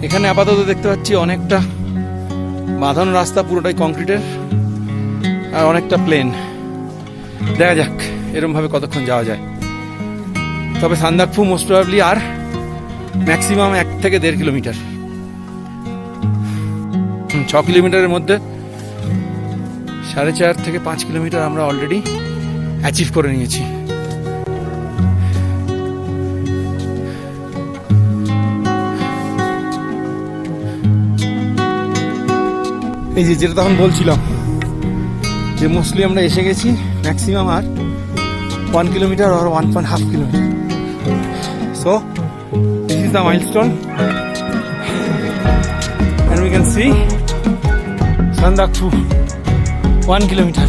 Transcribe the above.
এখানে আপাতত দেখতে পাচ্ছি অনেকটা বাঁধানো রাস্তা, পুরোটাই কংক্রিটের, আর অনেকটা প্লেন। দেখা যাক এরমভাবে কতক্ষণ যাওয়া যায়। তবে সান্দাকফু মোস্ট প্রবাবলি আর ম্যাক্সিমাম 1 থেকে 1.5 কিলোমিটার। 6 কিলোমিটারের মধ্যে 4.5 থেকে 5 কিলোমিটার আমরা অলরেডি অ্যাচিভ করে নিয়েছি। এই যে যেটা তখন বলছিলাম যে মোস্টলি আমরা এসে গেছি ম্যাক্সিমাম আর 1 কিলোমিটার আর 1.5 kilometre. So this is the milestone and we can see Sandakphu 1 kilometer.